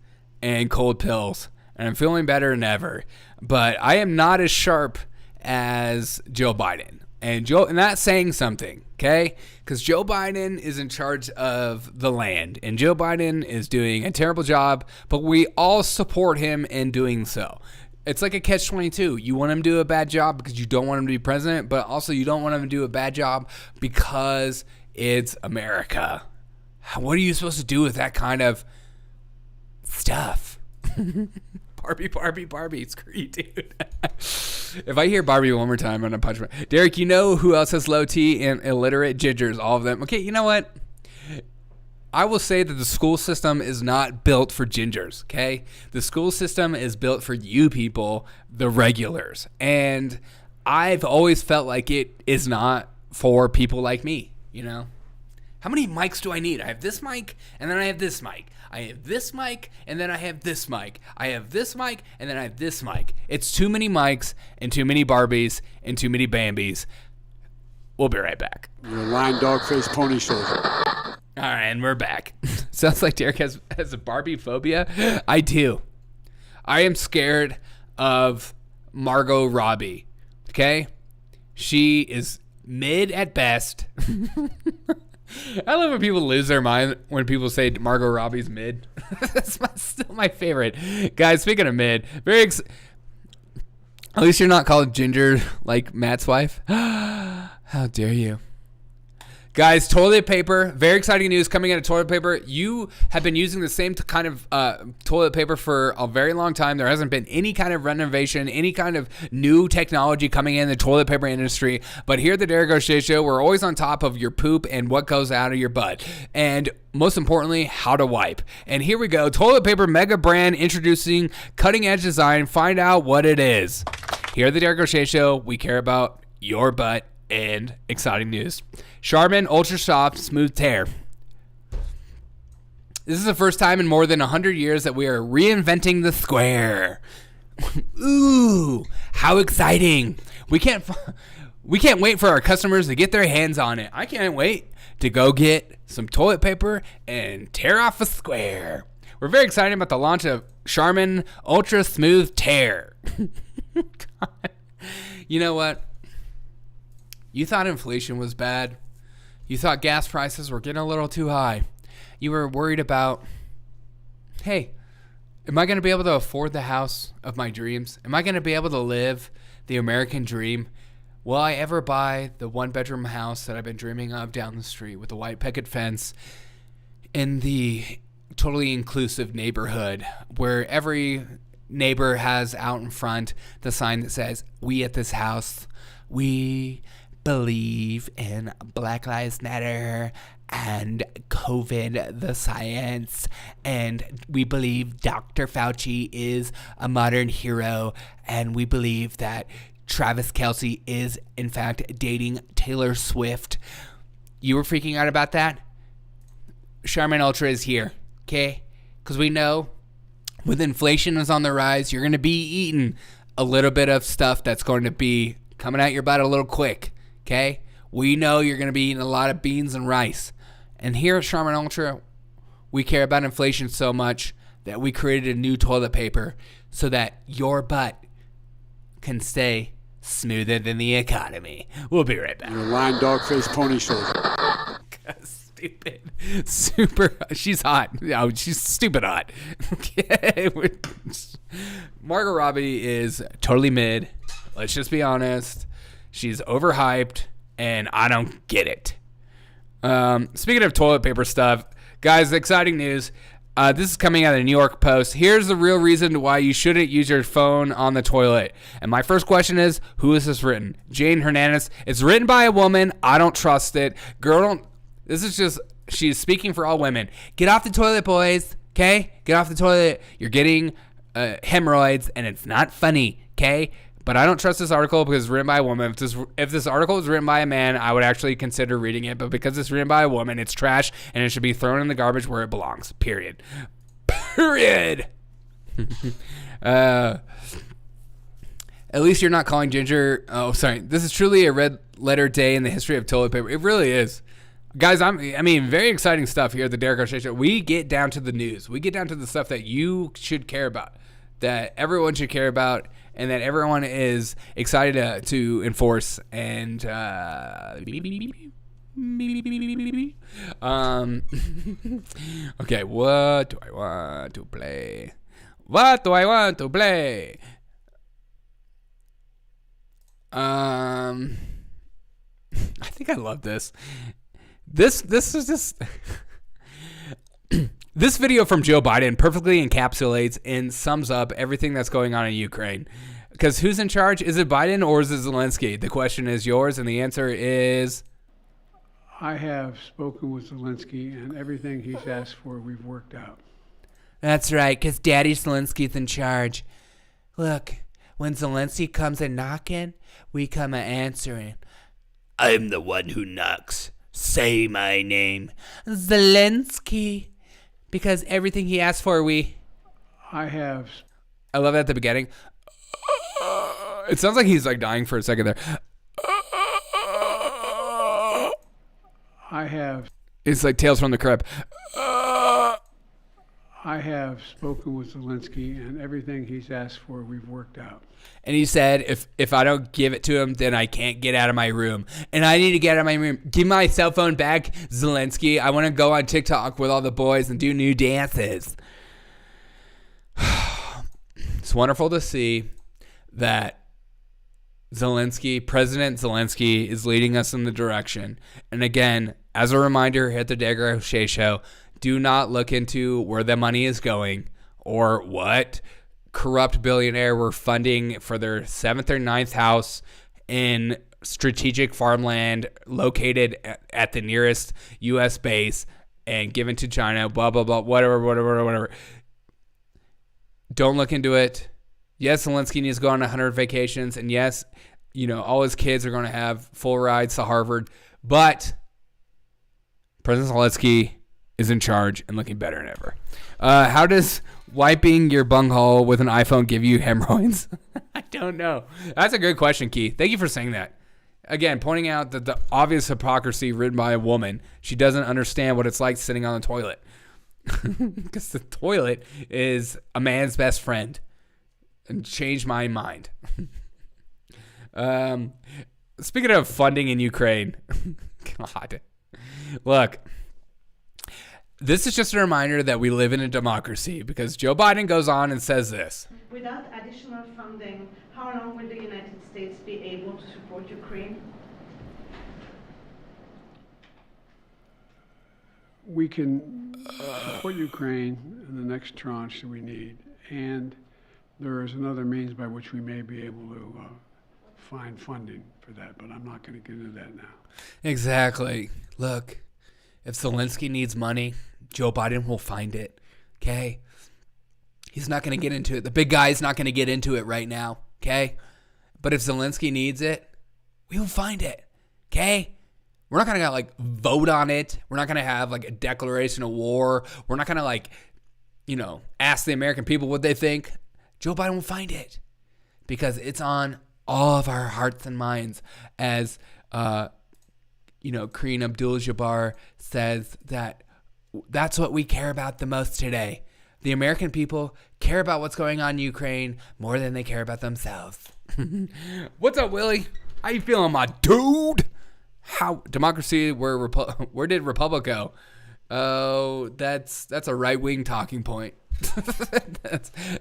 and cold pills, and I'm feeling better than ever. But I am not as sharp as Joe Biden, and that's saying something, okay? Because Joe Biden is in charge of the land, and Joe Biden is doing a terrible job, but we all support him in doing so. It's like a catch-22. You want him to do a bad job because you don't want him to be president, but also you don't want him to do a bad job because it's America. What are you supposed to do with that kind of stuff? Barbie. Screw you, dude. If I hear Barbie one more time, I'm going to punch my... Derek, you know who else has low T and illiterate gingers? All of them. Okay, you know what? I will say that the school system is not built for gingers, okay? The school system is built for you people, the regulars. And I've always felt like it is not for people like me, you know? How many mics do I need? I have this mic, and then I have this mic. I have this mic, and then I have this mic. I have this mic, and then I have this mic. It's too many mics, and too many Barbies, and too many Bambis. We'll be right back. You're a lying dog face pony shoulder. All right, and we're back. Sounds like Derek has a Barbie phobia. I do. I am scared of Margot Robbie, okay? She is mid at best. I love when people lose their mind when people say Margot Robbie's mid. That's still my favorite. Guys, speaking of mid, at least you're not called Ginger like Matt's wife. How dare you? Guys, toilet paper. Very exciting news coming out of toilet paper. You have been using the same kind of toilet paper for a very long time. There hasn't been any kind of renovation, any kind of new technology coming in the toilet paper industry. But here at the Derek O'Shea Show, we're always on top of your poop and what goes out of your butt. And most importantly, how to wipe. And here we go. Toilet paper mega brand introducing cutting edge design. Find out what it is. Here at the Derek O'Shea Show, we care about your butt. And exciting news. Charmin Ultra Soft Smooth Tear. This is the first time in more than 100 years that we are reinventing the square. Ooh, how exciting. We can't wait for our customers to get their hands on it. I can't wait to go get some toilet paper and tear off a square. We're very excited about the launch of Charmin Ultra Smooth Tear. God. You know what? You thought inflation was bad. You thought gas prices were getting a little too high. You were worried about hey, am I going to be able to afford the house of my dreams? Am I going to be able to live the American dream? Will I ever buy the one-bedroom house that I've been dreaming of down the street with the white picket fence in the totally inclusive neighborhood where every neighbor has out in front the sign that says, we at this house, we believe in Black Lives Matter and COVID, the science, and we believe Dr. Fauci is a modern hero, and we believe that Travis Kelce is, in fact, dating Taylor Swift. You were freaking out about that? Charmin Ultra is here, okay? Because we know with inflation is on the rise, you're going to be eating a little bit of stuff that's going to be coming out your butt a little quick, okay? We know you're going to be eating a lot of beans and rice. And here at Charmin Ultra, we care about inflation so much that we created a new toilet paper so that your butt can stay smoother than the economy. We'll be right back. Your lying dog-faced pony shoulder. Stupid. Super. She's hot. No, she's stupid hot. Okay. Margot Robbie is totally mid. Let's just be honest. She's overhyped, and I don't get it. Speaking of toilet paper stuff, guys, exciting news. This is coming out of the New York Post. Here's the real reason why you shouldn't use your phone on the toilet. And my first question is, who is this written? Jane Hernandez. It's written by a woman. I don't trust it. This is just, she's speaking for all women. Get off the toilet, boys. Okay? Get off the toilet. You're getting hemorrhoids, and it's not funny. Okay? But I don't trust this article because it's written by a woman. If this article was written by a man, I would actually consider reading it. But because it's written by a woman, it's trash, and it should be thrown in the garbage where it belongs. Period. Period. At least you're not calling Ginger. Oh, sorry. This is truly a red letter day in the history of toilet paper. It really is. Guys, very exciting stuff here at the Derek O'Shea Show. We get down to the news. We get down to the stuff that you should care about, that everyone should care about, and that everyone is excited to enforce. And okay, what do I want to play? What do I want to play? I think I love this. This is just this video from Joe Biden perfectly encapsulates and sums up everything that's going on in Ukraine. Because who's in charge? Is it Biden or is it Zelensky? The question is yours, and the answer is... I have spoken with Zelensky, and everything he's asked for, we've worked out. That's right, because Daddy Zelensky's in charge. Look, when Zelensky comes a knocking, we come a answering. I'm the one who knocks. Say my name. Zelensky. Because everything he asked for, I love it at the beginning. It sounds like he's like dying for a second there. It's like Tales from the Crypt. I have spoken with Zelensky, and everything he's asked for, we've worked out. And he said, if I don't give it to him, then I can't get out of my room. And I need to get out of my room. Give my cell phone back, Zelensky. I want to go on TikTok with all the boys and do new dances. It's wonderful to see that President Zelensky is leading us in the direction. And again, as a reminder here at the Derek O'Shea Show, do not look into where the money is going or what corrupt billionaire we're funding for their 7th or 9th house in strategic farmland located at the nearest U.S. base and given to China, blah, blah, blah, whatever. Don't look into it. Yes, Zelensky needs to go on 100 vacations, and yes, all his kids are going to have full rides to Harvard, but President Zelensky is in charge and looking better than ever. How does wiping your bunghole with an iPhone give you hemorrhoids? I don't know. That's a good question, Keith. Thank you for saying that. Again, pointing out that the obvious hypocrisy written by a woman. She doesn't understand what it's like sitting on the toilet. Because the toilet is a man's best friend. And changed my mind. Speaking of funding in Ukraine. God. Look. This is just a reminder that we live in a democracy because Joe Biden goes on and says this. Without additional funding, how long will the United States be able to support Ukraine? We can support Ukraine in the next tranche that we need, and there is another means by which we may be able to find funding for that, but I'm not going to get into that now. Exactly. Look, if Zelensky needs money, Joe Biden will find it, okay? He's not going to get into it. The big guy's not going to get into it right now, okay? But if Zelensky needs it, we will find it, okay? We're not going to like vote on it. We're not going to have like a declaration of war. We're not going to like, ask the American people what they think. Joe Biden will find it because it's on all of our hearts and minds. As, Kareem Abdul-Jabbar says that's what we care about the most today. The American people care about what's going on in Ukraine more than they care about themselves. What's up, Willie? How you feeling, my dude? How democracy? Where did Republic go? Oh, that's a right-wing talking point.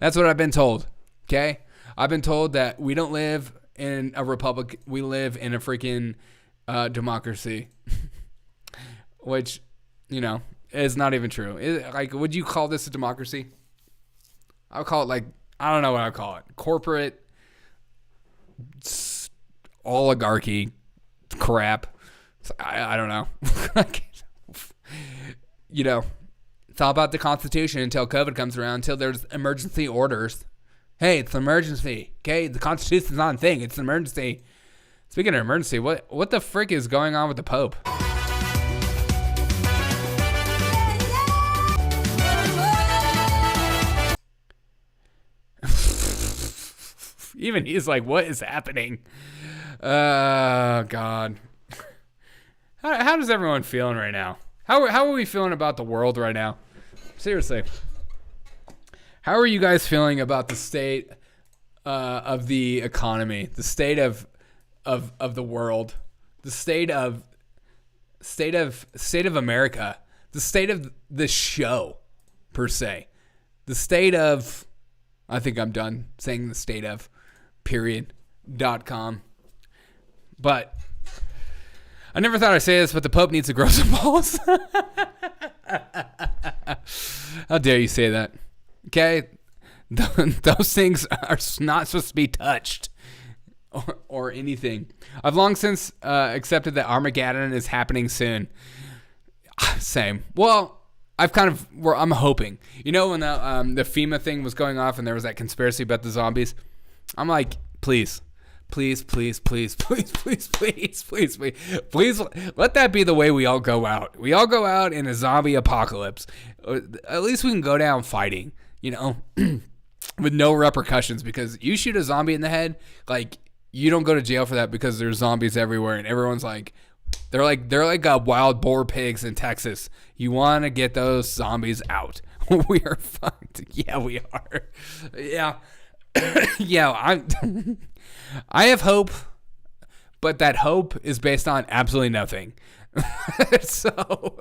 that's what I've been told. Okay, I've been told that we don't live in a republic. We live in a freaking democracy, which is not even true. Would you call this a democracy? I would call it I don't know what I would call it. Corporate oligarchy crap. I don't know. It's all about the Constitution until COVID comes around, until there's emergency orders. Hey, it's an emergency. Okay, the Constitution's not a thing. It's an emergency. Speaking of emergency, what the frick is going on with the Pope? Even he's like, what is happening? God. How does everyone feeling right now? How are we feeling about the world right now? Seriously. How are you guys feeling about the state of the economy, the state of the world, the state of America, the state of the show per se, the state of, I think I'm done saying the state of .com. But I never thought I'd say this, but the Pope needs to grow some balls. How dare you say that? Okay? Those things are not supposed to be touched or anything. I've long since accepted that Armageddon is happening soon. Same. Well, I'm hoping. When the FEMA thing was going off and there was that conspiracy about the zombies, I'm like, please let that be the way we all go out. We all go out in a zombie apocalypse. At least we can go down fighting, with no repercussions, because you shoot a zombie in the head, you don't go to jail for that because there's zombies everywhere and everyone's they're like wild boar pigs in Texas. You want to get those zombies out. We are fucked. Yeah, we are. Yeah. Yeah, I have hope, but that hope is based on absolutely nothing. So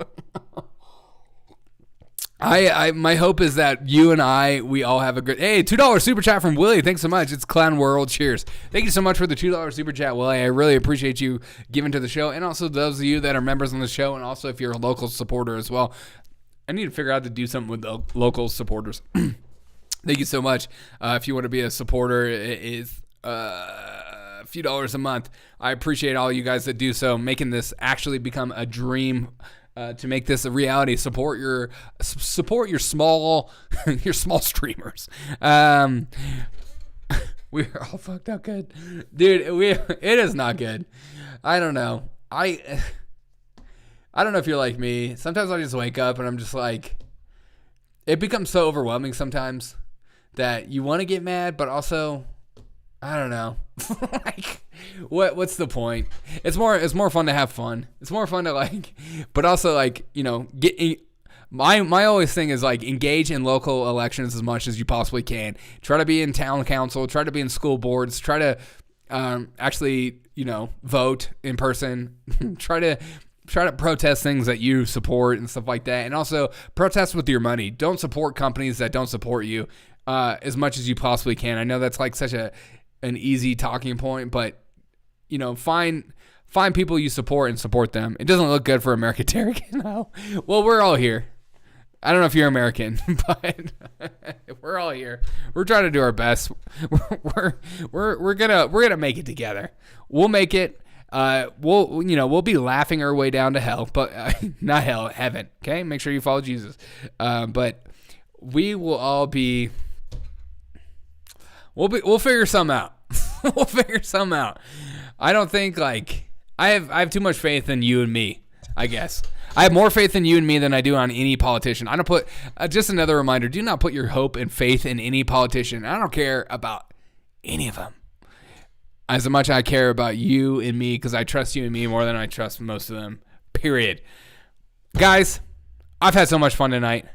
my hope is that you and we all have a good. Hey, $2 super chat from Willie. Thanks so much. It's Clown World. Cheers. Thank you so much for the $2 super chat, Willie. I really appreciate you giving to the show, and also those of you that are members on the show, and also if you're a local supporter as well. I need to figure out how to do something with the local supporters. Thank you so much. If you want to be a supporter, it is a few dollars a month. I appreciate all you guys that do so, making this actually become a dream. To make this a reality, support your small streamers. We're all fucked up good, dude. It is not good. I don't know. I don't know if you're like me. Sometimes I just wake up and I'm just like, it becomes so overwhelming sometimes that you want to get mad, but also, I don't know. What's the point? It's more fun to have fun. It's more fun to but also get my always thing is engage in local elections as much as you possibly can. Try to be in town council, try to be in school boards, try to actually vote in person. Try to try to protest things that you support and stuff like that. And also protest with your money. Don't support companies that don't support you as much as you possibly can. I know that's like such an easy talking point, but you know, find people you support and support them. It doesn't look good for America, Derek. No. Well, we're all here. I don't know if you're American, but we're all here. We're trying to do our best. We're gonna make it together. We'll make it. We'll be laughing our way down to hell, but not hell, heaven. Okay, make sure you follow Jesus. But we will all be. We'll figure some out. We'll figure some out. I don't think like I have too much faith in you and me. I guess I have more faith in you and me than I do on any politician. I don't put just another reminder. Do not put your hope and faith in any politician. I don't care about any of them as much as I care about you and me, because I trust you and me more than I trust most of them. Period. Guys, I've had so much fun tonight.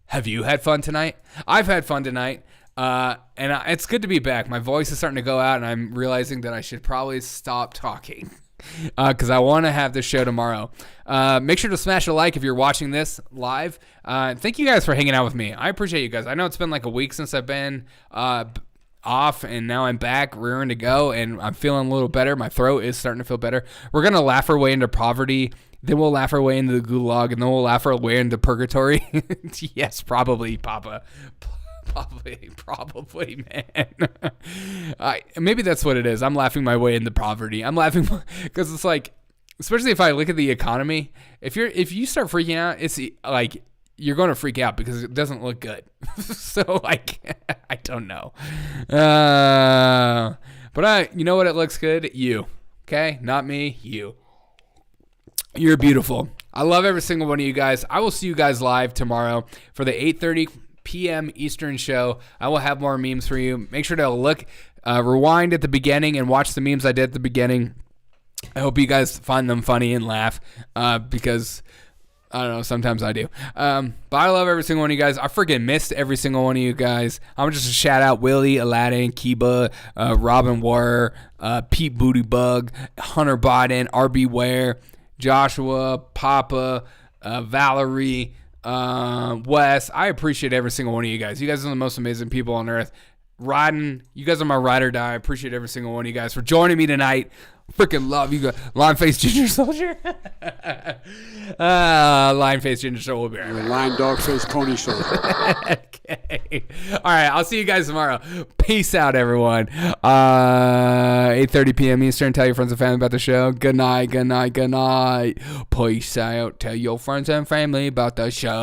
Have you had fun tonight? I've had fun tonight. It's good to be back. My voice is starting to go out, and I'm realizing that I should probably stop talking because I want to have this show tomorrow. Make sure to smash a like if you're watching this live. Thank you guys for hanging out with me. I appreciate you guys. I know it's been like a week since I've been off, and now I'm back, rearing to go, and I'm feeling a little better. My throat is starting to feel better. We're going to laugh our way into poverty. Then we'll laugh our way into the gulag, and then we'll laugh our way into purgatory. Yes, probably, Papa. Probably, man. Maybe that's what it is. I'm laughing my way into poverty. I'm laughing because it's like, especially if I look at the economy, if you start freaking out, it's like you're going to freak out because it doesn't look good. So like, I don't know. But you know what? It looks good. You, okay? Not me. You. You're beautiful. I love every single one of you guys. I will see you guys live tomorrow for the 8:30 p.m. Eastern show. I will have more memes for you. Make sure to rewind at the beginning and watch the memes I did at the beginning. I hope you guys find them funny and laugh because, I don't know, sometimes I do. But I love every single one of you guys. I freaking missed every single one of you guys. I'm just a shout out Willie, Aladdin, Kiba, Robin Warr, Pete Bootybug, Hunter Biden, RB Ware, Joshua, Papa, Valerie, Wes. I appreciate every single one of you guys. You guys are the most amazing people on earth. Riding, you guys are my ride or die. I appreciate every single one of you guys for joining me tonight. Freaking love you guys. Lion Face Ginger Soldier. Lion Face Ginger Soldier will be right back. Lion Dog Face Pony Soldier. Okay. All right. I'll see you guys tomorrow. Peace out, everyone. 8:30 p.m. Eastern. Tell your friends and family about the show. Good night. Good night. Good night. Peace out. Tell your friends and family about the show.